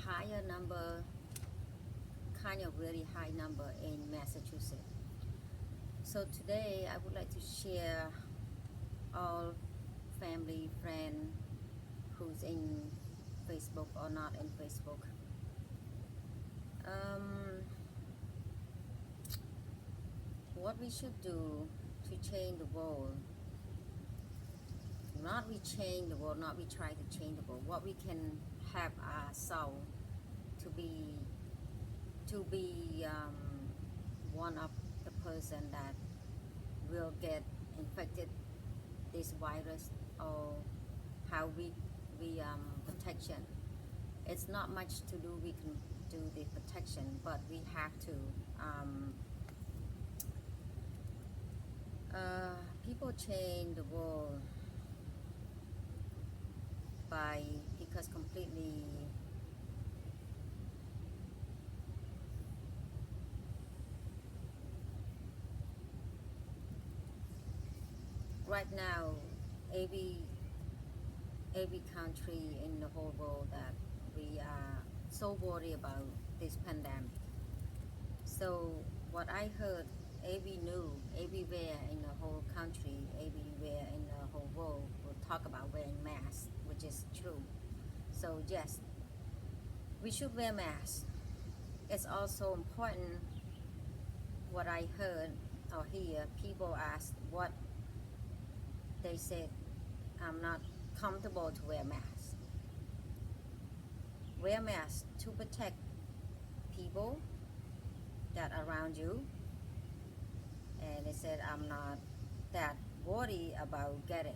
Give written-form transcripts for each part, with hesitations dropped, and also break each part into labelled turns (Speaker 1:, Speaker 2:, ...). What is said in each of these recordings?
Speaker 1: higher number, kind of really high number in Massachusetts. So today I would like to share all family, friend who's in Facebook or not in Facebook. Um, what we should do to change the world, not we change the world, not we try to change the world, what we can have ourselves to be one of the person that will get infected this virus, or how we protection. It's not much to do. We can do the protection, but we have to. People change the world by because completely right now every country in the whole world that we are so worried about this pandemic. So what I heard, every new everywhere in the whole country, everywhere in the whole world will talk about wearing masks, which is true. So yes, we should wear masks. It's also important. What I heard or hear, people ask what they said. I'm not comfortable to wear masks. Wear masks to protect people that around you, and they said I'm not that worried about getting.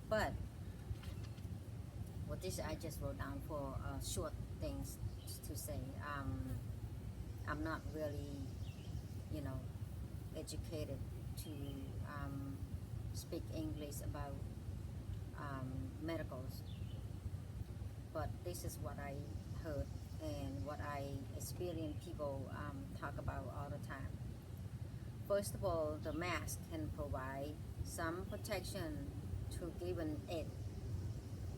Speaker 1: But what this I just wrote down for short things to say. I'm not really, you know, educated to speak English about medicals, but this is what I heard and what I experience people talk about all the time. First of all, the mask can provide some protection to given it,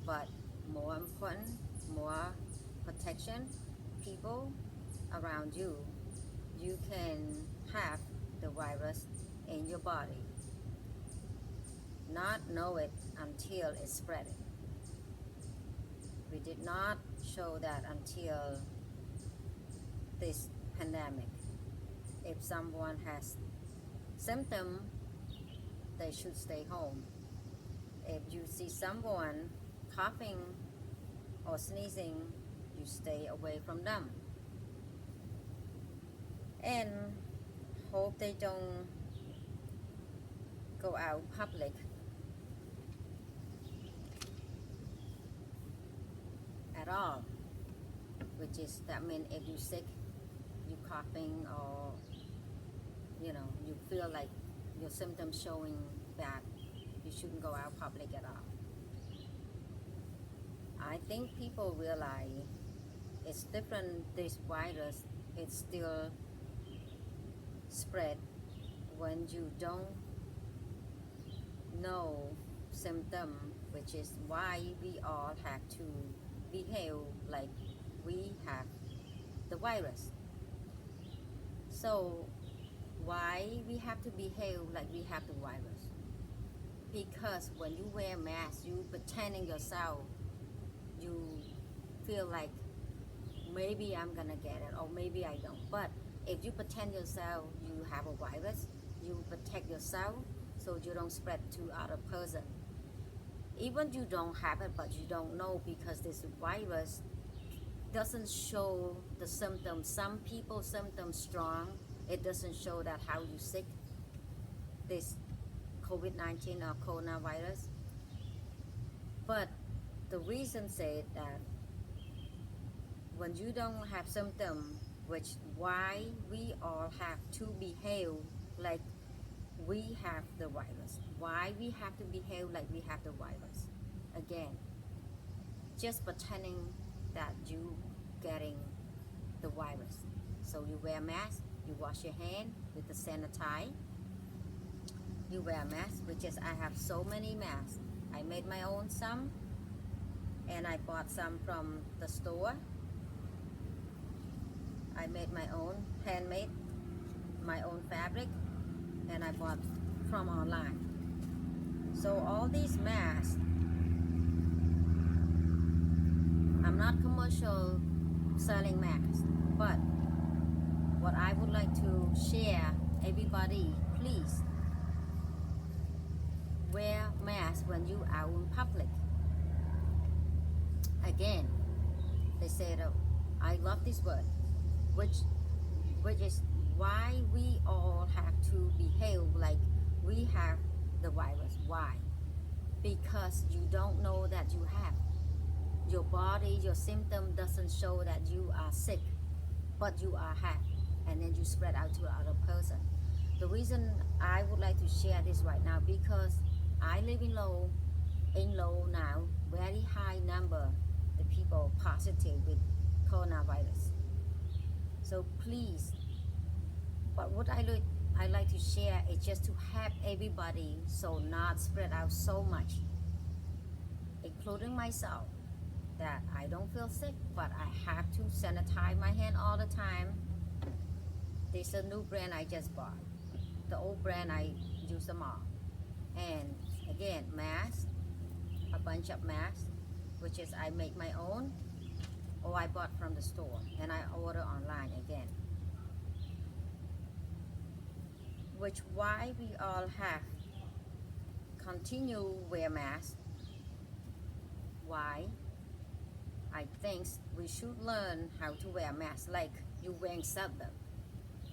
Speaker 1: but more important, more protection, people around you, you can have the virus in your body, not know it until it's spreading. We did not show that until this pandemic. If someone has symptom, they should stay home. If you see someone coughing or sneezing, you stay away from them. And hope they don't go out public at all, which is that means if you sick, you coughing, or you feel like your symptoms showing that, you shouldn't go out public at all. I think people realize it's different. This virus, it's still spread when you don't know symptom, which is why we all have to behave like we have the virus. So why we have to behave like we have the virus? Because when you wear mask, you pretending yourself, you feel like maybe I'm gonna get it or maybe I don't. But if you pretend yourself you have a virus, you protect yourself so you don't spread to other person. Even you don't have it, but you don't know, because this virus doesn't show the symptoms. Some people symptoms strong. It doesn't show that how you sick this COVID-19 or coronavirus. But the reason said that when you don't have symptom, which why we all have to behave like we have the virus. Why we have to behave like we have the virus? Again, just pretending that you getting the virus. So you wear a mask, you wash your hand with the sanitize, you wear a mask, which is I have so many masks. I made my own some, and I bought some from the store. I made my own, handmade, my own fabric, and I bought from online. So all these masks, I'm not commercial selling masks, but what I would like to share, everybody, please wear masks when you are in public. Again, they said, I love this word, which is why we all have to behave like we have the virus. Why? Because you don't know that you have. Your body, your symptom doesn't show that you are sick, but you are have, and then you spread out to the other person. The reason I would like to share this right now, because I live in low now, very high number the people positive with coronavirus. So please, but what I like to share is just to help everybody so not spread out so much, including myself, that I don't feel sick, but I have to sanitize my hand all the time. This is a new brand I just bought. The old brand I use them all. And again, masks, a bunch of masks, which is I make my own or I bought from the store and I order online again. Which why we all have continue wear masks. Why? I think we should learn how to wear masks like you wearing seatbelt.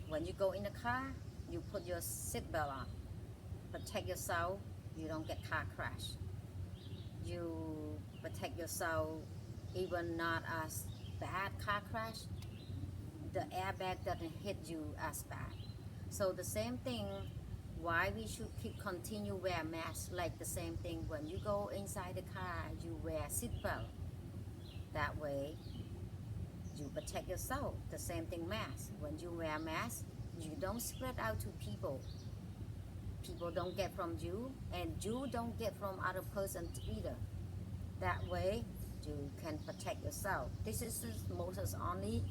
Speaker 1: When you go in the car, you put your seatbelt on. Protect yourself, you don't get car crash. You protect yourself, even not as bad car crash, the airbag doesn't hit you as bad. So the same thing, why we should keep continue wear masks, like the same thing when you go inside the car, you wear seatbelt. That way, you protect yourself. The same thing, mask. When you wear mask, you don't spread out to people. People don't get from you, and you don't get from other person either. That way, you can protect yourself. This is most only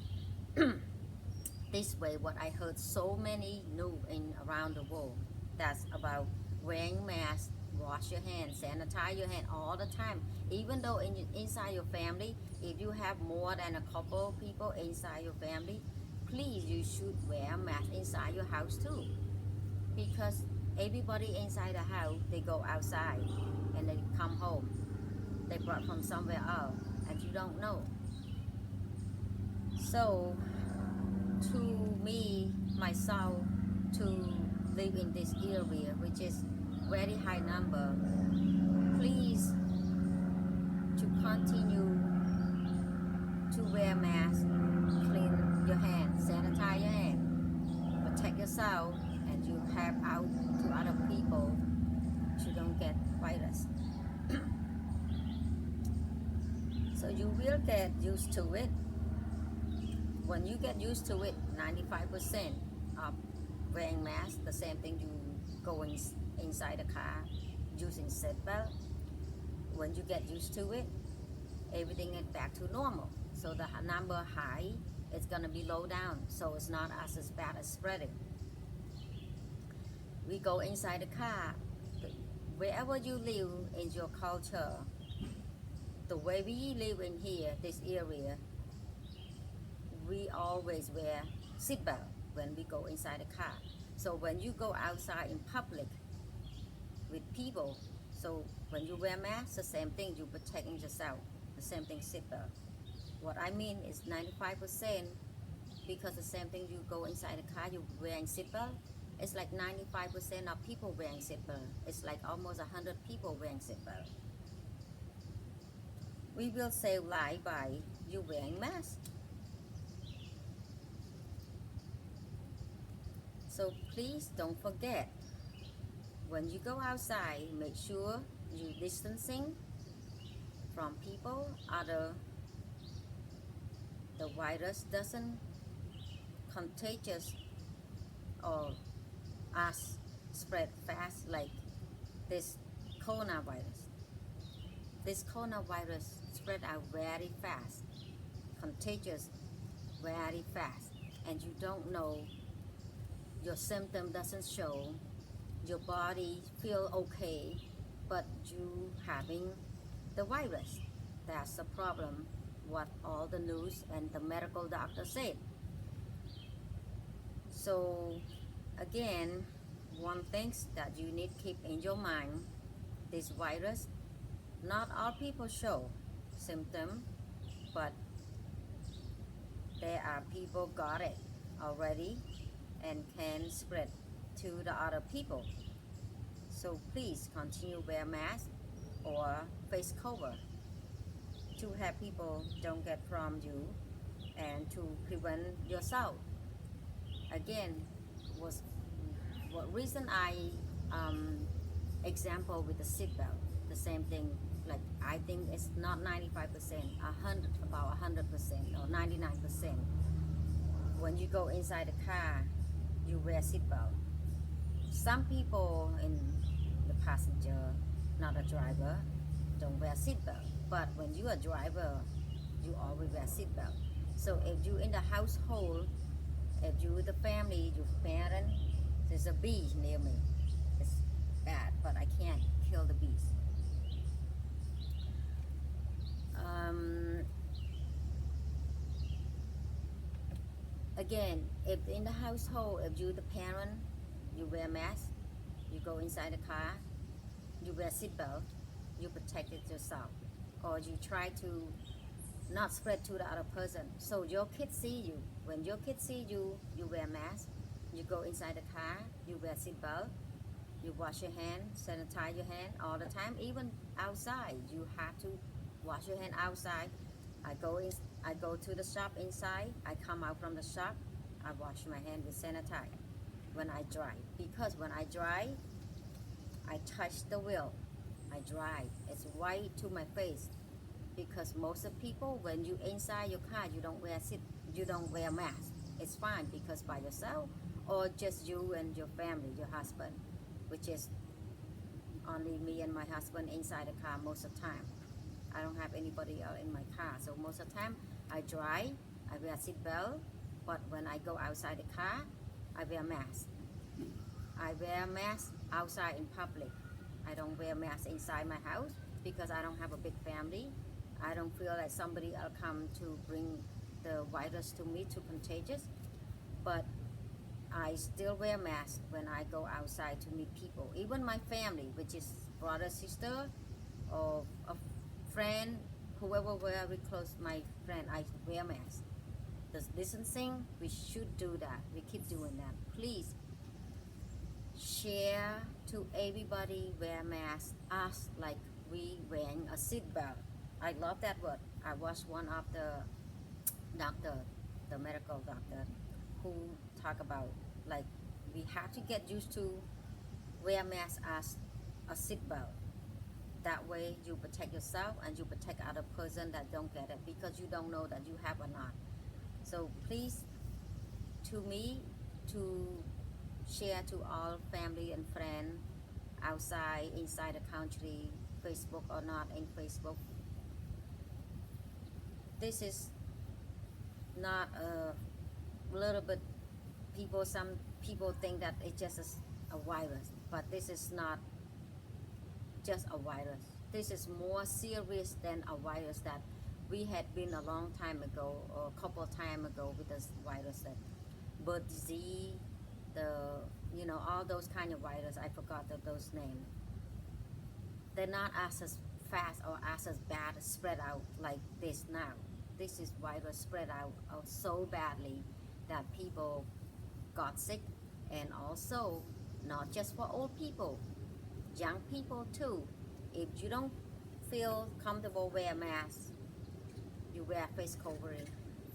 Speaker 1: this way. What I heard so many new in around the world. That's about wearing mask, wash your hands, sanitize your hand all the time. Even though inside your family, if you have more than a couple people inside your family, please you should wear a mask inside your house too, because everybody inside the house, they go outside and they come home, they brought from somewhere else and you don't know. So to me, myself, to live in this area which is very high number, please to continue to wear mask, clean your hands, sanitize your hand, protect yourself, and you help out to other people to don't get virus. So you will get used to it. When you get used to it, 95% of wearing mask, the same thing you going inside the car using seatbelt. When you get used to it, everything is back to normal. So the number high is gonna be low down, so it's not as bad as spreading. We go inside the car, wherever you live in your culture, the way we live in here, this area, we always wear seatbelt when we go inside the car. So when you go outside in public with people, so when you wear mask, the same thing, you protecting yourself. The same thing, seatbelt. What I mean is 95%, because the same thing, you go inside the car, you wearing seatbelt. It's like 95% of people wearing seatbelt. It's like almost 100 people wearing seatbelt. We will save life by you wearing mask. So please don't forget, when you go outside, make sure you distancing from people, the virus doesn't contagious or as spread fast like this coronavirus. This coronavirus spread out very fast, contagious very fast, and you don't know, your symptom doesn't show, your body feel okay, but you having the virus. That's the problem, what all the news and the medical doctor said. So again, one thing that you need to keep in your mind, this virus, not all people show symptom, but there are people got it already and can spread to the other people. So please continue wear mask or face cover to have people don't get from you and to prevent yourself. Again, was what reason I example with the seatbelt, the same thing. Like I think it's not 95%, about 100% or 99%. When you go inside the car, you wear seatbelt. Some people in the passenger, not a driver, don't wear seatbelt. But when you are a driver, you always wear seatbelt. So if you in the household, if you with the family, your parent, there's a bee near me. It's bad, but I can't kill the bees. Again, if in the household, if you the parent, you wear mask, you go inside the car, you wear seatbelt, you protect it yourself, or you try to not spread to the other person. So your kids see you. When your kids see you, you wear mask, you go inside the car, you wear seatbelt, you wash your hand, sanitize your hand all the time. Even outside, you have to wash your hand outside. I go to the shop inside. I come out from the shop. I wash my hand with sanitize when I drive, because when I drive, I touch the wheel. I drive. It's right to my face. Because most of people, when you inside your car, you don't wear mask. It's fine because by yourself, or just you and your family, your husband, which is only me and my husband inside the car most of the time. I don't have anybody else in my car, so most of the time I drive, I wear seatbelt, but when I go outside the car, I wear mask. I wear mask outside in public. I don't wear mask inside my house because I don't have a big family. I don't feel like somebody will come to bring the virus to me, too contagious. But I still wear mask when I go outside to meet people. Even my family, which is brother, sister, or a friend, whoever very close my friend, I wear mask. The distancing, we should do that. We keep doing that. Please share to everybody wear mask. Us like we wearing a seatbelt. I love that word. I was one of the doctor, the medical doctor, who talk about like we have to get used to wear mask as a seatbelt. That way you protect yourself and you protect other person that don't get it, because you don't know that you have or not. So please, to me, to share to all family and friends outside, inside the country, Facebook or not in Facebook. This is not a little bit people, some people think that it's just a virus, but this is not just a virus. This is more serious than a virus that we had been a long time ago or a couple of time ago with this virus, that bird disease, the all those kind of virus. I forgot those names. They're not as fast or as bad spread out like this now. This is virus spread out so badly that people got sick, and also not just for old people, young people too. If you don't feel comfortable wear mask, you wear face covering,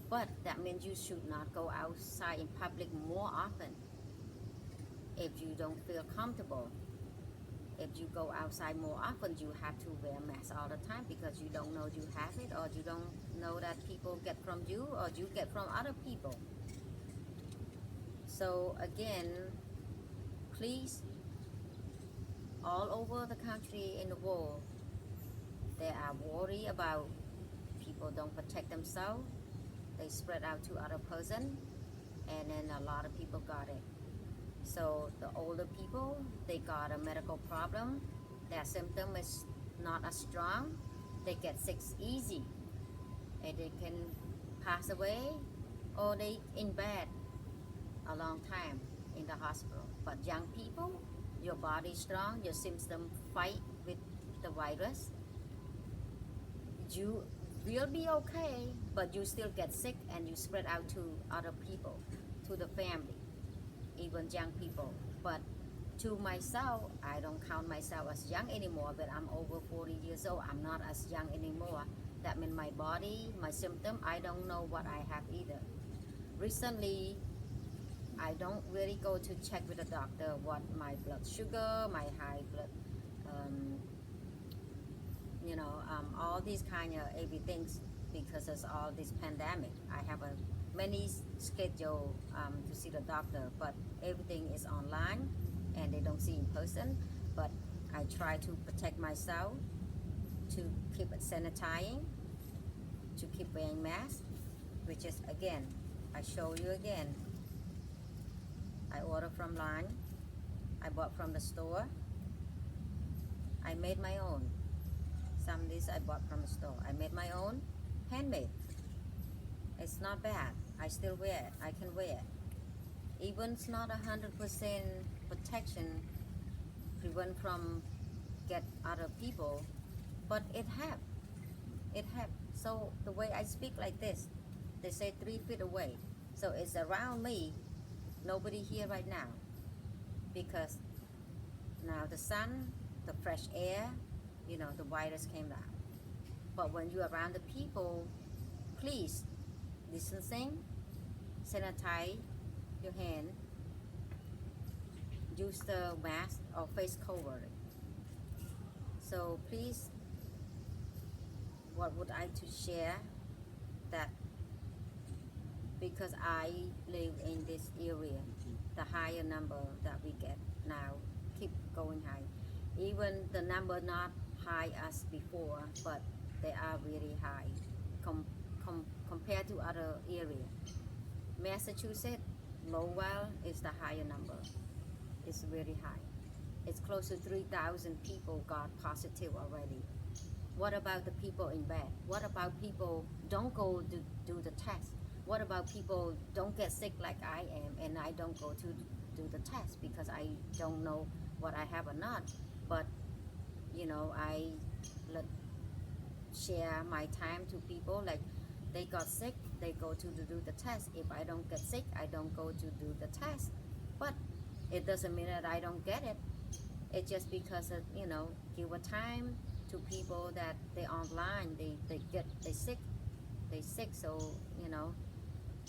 Speaker 1: but that means you should not go outside in public more often. If you don't feel comfortable, if you go outside more often, you have to wear mask all the time, because you don't know you have it, or you don't know that people get from you or you get from other people. So again, please, all over the country in the world, they are worried about people don't protect themselves, they spread out to other person, and then a lot of people got it. So the older people, they got a medical problem, their symptom is not as strong, they get sick easy, and they can pass away, or they in bed a long time in the hospital. But young people, your body strong, your symptom fight with the virus, you will be okay, but you still get sick and you spread out to other people, to the family, even young people. But to myself, I don't count myself as young anymore, but I'm over 40 years old. I'm not as young anymore. That means my body, my symptom, I don't know what I have either. Recently, I don't really go to check with the doctor what my blood sugar, my high blood, um, all these kind of everything, because of all this pandemic. I have a many schedule to see the doctor, but everything is online and they don't see in person. But I try to protect myself, to keep it sanitizing, to keep wearing mask, which is again, I show you again. I order from line, I bought from the store, I made my own. Some of these I bought from the store. I made my own, handmade. It's not bad. I still wear it. I can wear it. Even it's not 100% protection, prevent from get other people, but it have. It have. So the way I speak like this, they say 3 feet away. So it's around me. Nobody here right now, because now the sun, the fresh air, the virus came down. But when you're around the people, please distancing, sanitize your hand, use the mask or face cover. So please, what would I to share that, because I live in this area, the higher number that we get now keep going high. Even the number not high as before, but they are really high compared to other area. Massachusetts, Lowell is the higher number. It's really high. It's close to 3,000 people got positive already. What about the people in bed? What about people don't go to do the test? What about people don't get sick like I am, and I don't go to do the test because I don't know what I have or not? But I let share my time to people, like they got sick, they go to do the test. If I don't get sick, I don't go to do the test. But it doesn't mean that I don't get it. It's just because of, give a time to people that they online, they sick, so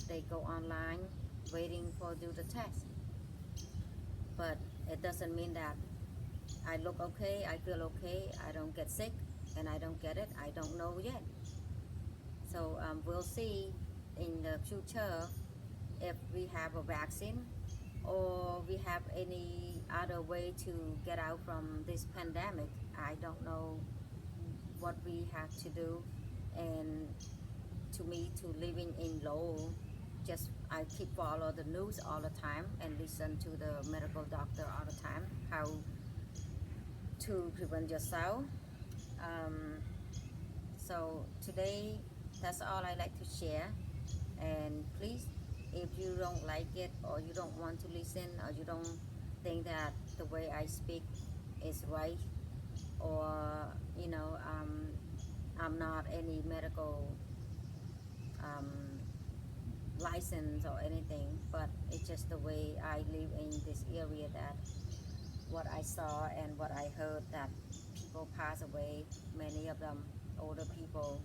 Speaker 1: they go online waiting for do the test. But it doesn't mean that I look okay, I feel okay, I don't get sick, and I don't get it. I don't know yet. So we'll see in the future if we have a vaccine, or we have any other way to get out from this pandemic. I don't know what we have to do. And to me, to living in Lowell, just I keep follow the news all the time and listen to the medical doctor all the time, how to prevent yourself. So today, that's all I like to share. And please, if you don't like it, or you don't want to listen, or you don't think that the way I speak is right, or I'm not any medical license or anything, but it's just the way I live in this area, that what I saw and what I heard, that people pass away, many of them older people,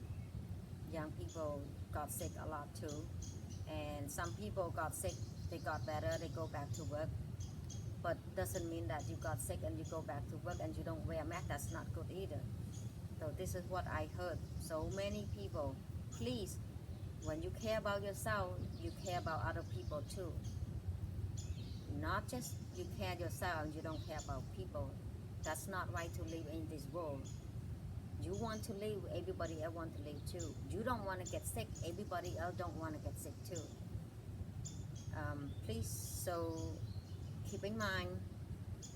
Speaker 1: young people got sick a lot too. And some people got sick, they got better, they go back to work. But doesn't mean that you got sick and you go back to work and you don't wear a mask. That's not good either. So this is what I heard. So many people, please, when you care about yourself, you care about other people too. Not just you care yourself and you don't care about people. That's not right to live in this world. You want to live, everybody else want to live too. You don't want to get sick, everybody else don't want to get sick too. Please, so keep in mind,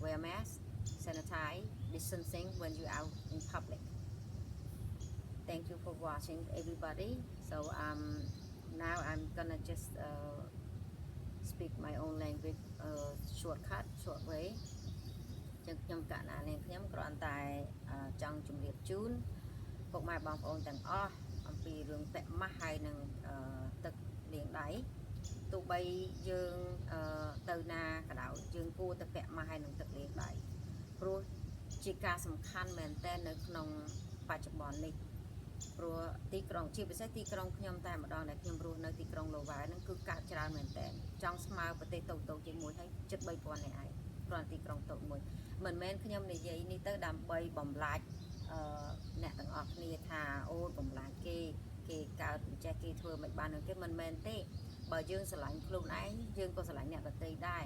Speaker 1: wear mask, sanitize, distancing when you're out in public. Thank you for watching, everybody. So now I'm gonna just speak my own language, shortcut, short way. ចឹងខ្ញុំកណានាងខ្ញុំគ្រាន់តែចង់ជម្រាបជូនពុកម៉ែបងប្អូនទាំងអស់អំពីរឿងពាក់ម៉ាស់ហើយនឹងទឹកលាងដៃទោះបីយើងទៅណាក៏ដោយយើងគួរតែពាក់ម៉ាស់ហើយនឹងទឹកលាងដៃព្រោះជាការសំខាន់មែនទែននៅក្នុងបច្ចុប្បន្ននេះព្រោះទីក្រុងជាពិសេសទីក្រុងខ្ញុំតែម្ដងដែលខ្ញុំរស់នៅទីក្រុងឡូវ៉ែហ្នឹងគឺកើតច្រើនមែនទែនចង់ស្មើប្រទេសតូចៗជាមួយហើយជិត 3000 នាក់ឯងគ្រាន់ទីក្រុងតូចមួយមិនមែនខ្ញុំនិយាយនេះទៅដើម្បីបំលាច់អ្នកទាំងអស់គ្នាថាអូបំលាច់គេកើតអញ្ចេះគេធ្វើមិនបាននឹងទេមិនមែនទេបើយើងស្រឡាញ់ខ្លួនឯងយើងក៏ស្រឡាញ់អ្នកដទៃដែរ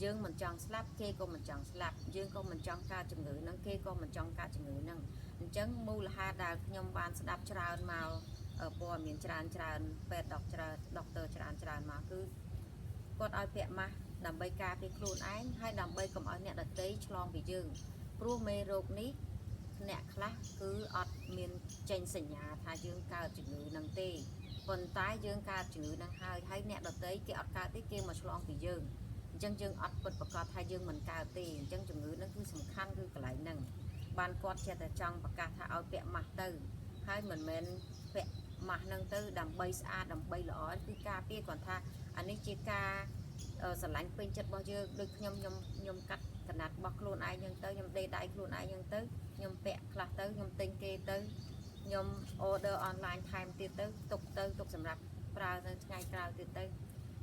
Speaker 1: យើងមិនចង់ស្លាប់គេក៏មិនចង់ស្លាប់យើងក៏មិនចង់កើតជំងឺហ្នឹងគេក៏មិនចង់កើតជំងឺហ្នឹងអញ្ចឹងមូលហេតុដែលខ្ញុំបានស្ដាប់ច្រើនមកព័ត៌មានច្រើនពេទ្យដុកទ័រច្រើនមកគឺគាត់ឲ្យពាក់ម៉ាស់ដើម្បីការពារខ្លួនឯងហើយដើម្បីកុំឲ្យអ្នកដទៃឆ្លងពីយើងព្រោះមេរោគនេះអ្នកខ្លះគឺអត់មានចេញសញ្ញាថាយើងកើតជំងឺហ្នឹងទេប៉ុន្តែយើងកើតជំងឺហ្នឹងហើយអ្នកដទៃគេអត់កើតទេគេមកឆ្លងពីយើងអញ្ចឹងយើងអត់ពិតប្រាកដថាយើងមិនកើតទេអញ្ចឹងជំងឺហ្នឹងគឺសំខាន់គឺកន្លែងហ្នឹងបានគាត់ចេះតែចង់ប្រកាសថាឲ្យពាក់ម៉ាស់ទៅហើយមិនមែនពាក់ម៉ាស់ហ្នឹងទៅដើម្បីស្អាតដើម្បីល្អគឺការពារគាត់ថាអានេះជាការស្រឡាញ់ពេញចិត្តរបស់យើងដូចខ្ញុំកាត់កណាត់របស់ខ្លួនឯងហ្នឹងទៅខ្ញុំដេកដៃខ្លួនឯងហ្នឹងទៅខ្ញុំពាក់ខ្លះទៅខ្ញុំទិញគេទៅខ្ញុំ order online ថែមទៀតទៅទុកសម្រាប់ប្រើនៅថ្ងៃក្រោយទៀតទៅ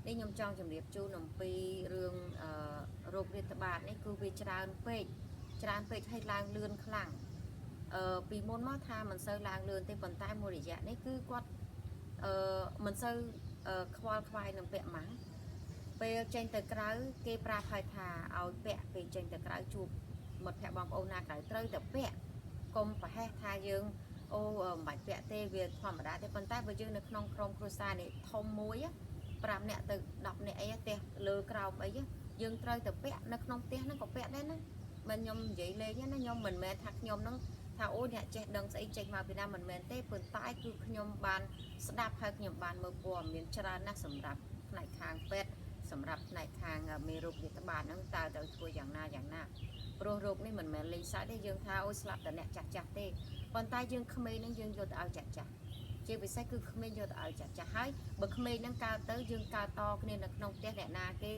Speaker 1: នេះខ្ញុំចង់ជម្រាបជូនអំពីរឿងរោគរាតត្បាតនេះគឺវាច្រើនពេកហើយឡើងលឿនខ្លាំងពីមុនមកថាមិនសូវឡើងលឿនទេប៉ុន្តែមួយរយៈនេះគឺគាត់មិនសូវខ្វល់ខ្វាយនឹងពាក់ម៉ាស់ពេលចេញទៅក្រៅគេប្រាប់ឲ្យថាឲ្យពាក់ពេលចេញទៅក្រៅជួបមិត្តភ័ក្តិបងប្អូនណាក្រៅត្រូវតែពាក់កុំប្រហែសថាយើងអូមិនបាច់ពាក់ទេវាធម្មតាទេប៉ុន្តែបើយើងនៅក្នុងក្រុមគ្រួសារនេះធំមួយ5នាក់ទៅ10នាក់អីផ្ទះលើក្រោមអីយើងត្រូវតែពាក់នៅក្នុងផ្ទះហ្នឹងក៏ពាក់ដែរណាមិនខ្ញុំនិយាយលេងណាខ្ញុំមិនមែនថាខ្ញុំហ្នឹងថាអូអ្នកចេះដឹងស្អីចេញមកពីណាមិនមែនទេប៉ុន្តែគឺខ្ញុំបានស្ដាប់ហើយខ្ញុំបានមើលព័ត៌មានច្រើនណាស់សម្រាប់ផ្នែកខាងពេទ្យសម្រាប់ផ្នែកខាងមេរោគរាតត្បាតហ្នឹងតើត្រូវធ្វើយ៉ាងណាព្រោះរោគនេះមិនមែនលេងសើចទេយើងថាអូស្លាប់តែអ្នកចាស់ទេប៉ុន្តែយើងក្មេងហ្នឹងយើងយកទៅឲ្យចាស់ជាពិសេសគឺក្មេងយកទៅឲ្យចាស់ហើយបើក្មេងហ្នឹងកើតទៅយើងកើតតគ្នានៅក្នុងផ្ទះអ្នកណាគេ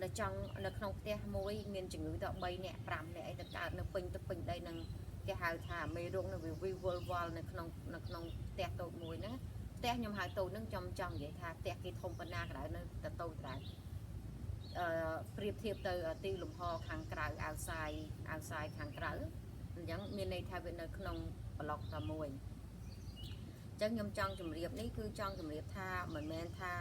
Speaker 1: នៅក្នុងផ្ទះមួយមានជំងឺដល់3នាក់5នាក់អីទៅកើតនៅពេញទឹកពេញដីនឹងគេហៅថាមេរោគនឹងវាវល់វល់នៅក្នុងផ្ទះតូចមួយហ្នឹងផ្ទះខ្ញុំហៅតូចហ្នឹងចង់និយាយថាផ្ទះគេធំប៉ុណ្ណាក៏ដោយនៅតែតូចដែរប្រៀបធៀបទៅទីលំហខាងក្រៅអាវសាយខាងក្រៅអញ្ចឹងមានន័យថាវានៅក្នុងប្លុកតែមួយអញ្ចឹងខ្ញុំចង់ជម្រាបនេះគឺចង់ជម្រាបថាមិនមែនថា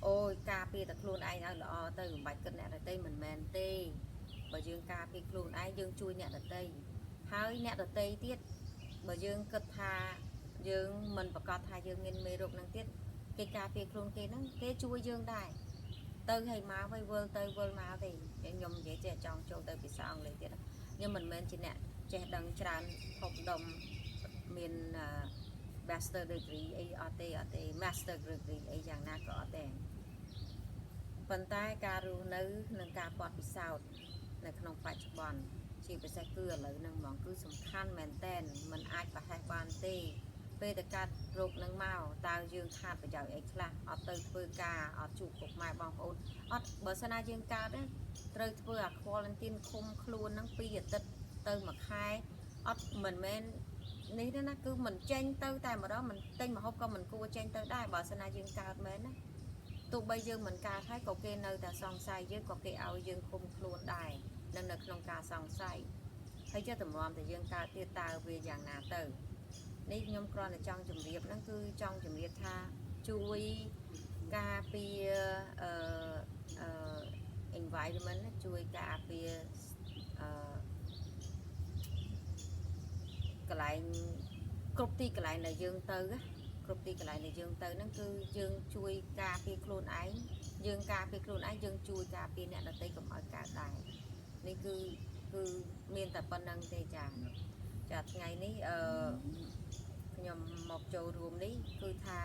Speaker 1: អូយការពារតែខ្លួនឯងឲ្យល្អទៅមិនបាច់គិតអ្នកដទៃមិនមែនទេបើយើងការពារខ្លួនឯងយើងជួយអ្នកដទៃហើយអ្នកដទៃទៀតបើយើងគិតថាយើងមិនប្រកាសថាយើងមានមេរោគនឹងទៀតគេការពារខ្លួនគេហ្នឹងគេជួយយើងដែរទៅឲ្យមកវិញវិលទៅវិលមកទេខ្ញុំនិយាយចេះចង់ចូលទៅភាសាអង់គ្លេសទៀតខ្ញុំមិនមែនជាអ្នកចេះដឹងច្រើនធំដុំមាន Master degree អីអត់ទេ Master degree អីយ៉ាងណាក៏អត់ទេប៉ុន្តែការរស់នៅនឹងការបត់ពិសោធន៍នៅក្នុងបច្ចុប្បន្នជាពិសេសគឺឥឡូវហ្នឹងហ្មងគឺសំខាន់មែនតែនมันអាចប្រហែសបានទេពេលតែកាត់រោគនឹងមកតើយើងខាតប្រយោជន៍អីខ្លះអត់ទៅធ្វើការអត់ជួបពុកម៉ែបងប្អូនអត់បើសិនណាយើងកើតត្រូវធ្វើអា quarantine ឃុំខ្លួនហ្នឹង2អាទិត្យទៅ1ខែអត់មិនមែននេះទេណាគឺមិនចេញទៅតែម្ដងមិនទិញម្ហូបក៏មិនគួរចេញទៅដែរបើសិនណាយើងកើតមែនណាទោះបីយើងមិនកើតហើយក៏គេនៅតែសង្ស័យយើងក៏គេឲ្យយើងឃុំខ្លួនដែរនៅក្នុងការសង្ស័យហើយចេះតម្រាំតែយើងកើតទៀតតើវាយ៉ាងណាទៅនេះខ្ញុំគ្រាន់តែចង់ជម្រាបហ្នឹងគឺចង់ជម្រាបថាជួយការពារenvironment ជួយការពារ កន្លែងគ្រប់ទីកន្លែងដែលយើងទៅគ្រប់ទីកន្លែងដែលយើងទៅហ្នឹងគឺយើងជួយការពារខ្លួនឯងយើងការពារខ្លួនឯងយើងជួយការពារអ្នកដទៃកុំឲ្យកើតដែរនេះគឺមានតែប៉ុណ្្នឹងទេចាថ្ងៃនេះខ្ញុំមកចូលរួមនេះគឺថា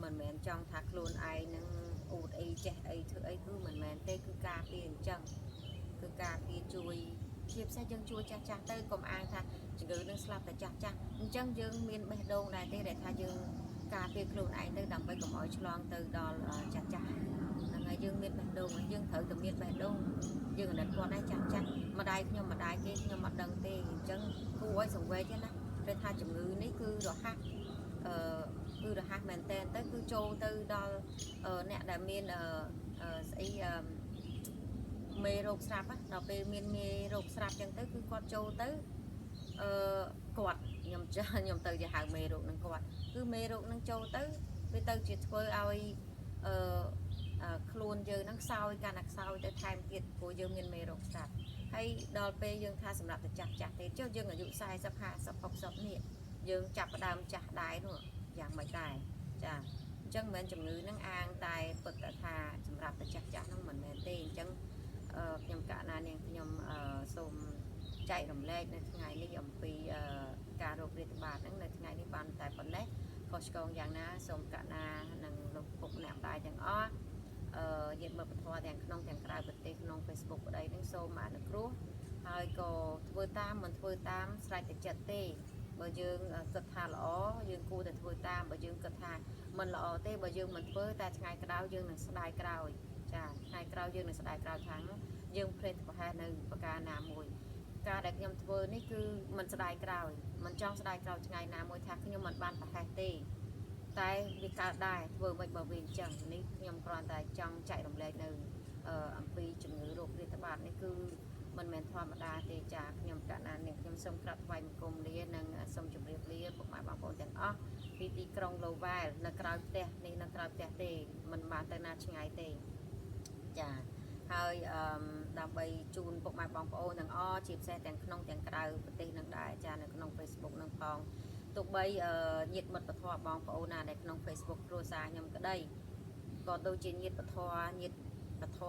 Speaker 1: មិនមែនចង់ថាខ្លួនឯងនឹងអួតអីចេះអីធ្វើអីគឺមិនមែនទេគឺការពារអញ្ចឹងគឺការពារជួយជាពិសេសយើងជួយចាស់ចាស់ទៅកុំអាងថាជំងឺនឹងស្លាប់តែចាស់ចាស់អញ្ចឹងយើងមានបេះដូងដែរទេដែលថាយើងការពារខ្លួនឯងទៅដើម្បីកុំឲ្យឆ្លងទៅដល់ចាស់ចាស់ហ្នឹងហើយយើងមានបេះដូងយើងត្រូវតែមានបេះដូងយើងអាណិតគាត់ដែរចាស់ចាស់ម្ដាយខ្ញុំម្ដាយគេខ្ញុំអត់ដឹងទេអញ្ចឹងគួរឲ្យសង្វេគណាព្រោះថាជំងឺនេះគឺរហ័សគឺរហ័សមែនតើទៅគឺចូលទៅដល់អ្នកដែលមានស្អីមេរោគស្រាប់ដល់ពេលមានមេរោគស្រាប់ចឹងទៅគឺគាត់ចូលទៅគាត់ខ្ញុំទៅជាហៅមេរោគនឹងគាត់គឺមេរោគនឹងចូលទៅវាទៅជាធ្វើឲ្យខ្លួនយើងនឹងខ្សោយកាន់តែខ្សោយទៅថែមទៀតព្រោះយើងមានមេរោគស្រាប់ហើយដល់ពេលយើងថាសម្រាប់តែចាស់ចាស់ទេចុះយើងអាយុ40 50 60នេះយើងចាប់ផ្ដើមចាស់ដែរនោះយ៉ាងមិនដែរចាអញ្ចឹងមិនមែនជំងឺនឹងអាងតែពិតថាសម្រាប់តែចាស់ចាស់ហ្នឹងមិនមែនទេអញ្ចឹងខ្ញុំកណានាងខ្ញុំសូមចែករំលែកនៅថ្ងៃនេះអំពីការរោគរាតត្បាតហ្នឹងនៅថ្ងៃនេះបានតែប៉ុណ្ណេះខុសឆ្គងយ៉ាងណាសូមកណានឹងលោកពុកអ្នកម្ដាយទាំងអស់ញាតិមិត្តពធទាំងក្នុងទាំងក្រៅប្រទេសក្នុង Facebook ប្តីនឹងសូមអនុគ្រោះហើយក៏ធ្វើតាមមិនធ្វើតាមស្រេចតែចិត្តទេបើយើងគិតថាល្អយើងគួរតែធ្វើតាមបើយើងគិតថាមិនល្អទេបើយើងមិនធ្វើតែថ្ងៃក្រោយយើងនឹងស្ដាយក្រោយចាថ្ងៃក្រោយយើងនឹងស្ដាយក្រោយខាងយើងភ្លេចប្រហែលនៅប្រការណាមួយការដែលខ្ញុំធ្វើនេះគឺមិនស្ដាយក្រោយមិនចង់ស្ដាយក្រោយថ្ងៃណាមួយថាខ្ញុំមិនបានប្រហែសទេតែវាកើតដែរធ្វើមិនបើវាអញ្ចឹងនេះខ្ញុំគ្រាន់តែចង់ចែករំលែកនៅអំពីជំងឺរោគរាតត្បាតនេះគឺមិនមែនធម្មតាទេចាខ្ញុំកណាននេះខ្ញុំសូមក្រាបថ្វាយបង្គំលានិងសូមជម្រាបលាពុកម៉ែបងប្អូនទាំងអស់ពីទីក្រុងឡូវែលនៅក្រៅផ្ទះនេះនៅក្រៅផ្ទះទេមិនបានទៅណាឆ្ងាយទេចាហើយដើម្បីជូនពុកម៉ែបងប្អូនទាំងអស់ជាពិសេសទាំងក្នុងទាំងក្រៅប្រទេសនឹងដែរចានៅក្នុង Facebook នឹងផងទោះបីញាតិមិត្តពធបងប្អូនណាដែលក្នុង Facebook គ្រួសារខ្ញុំក្តីក៏ដូចជាញាតិពធញាតិពធ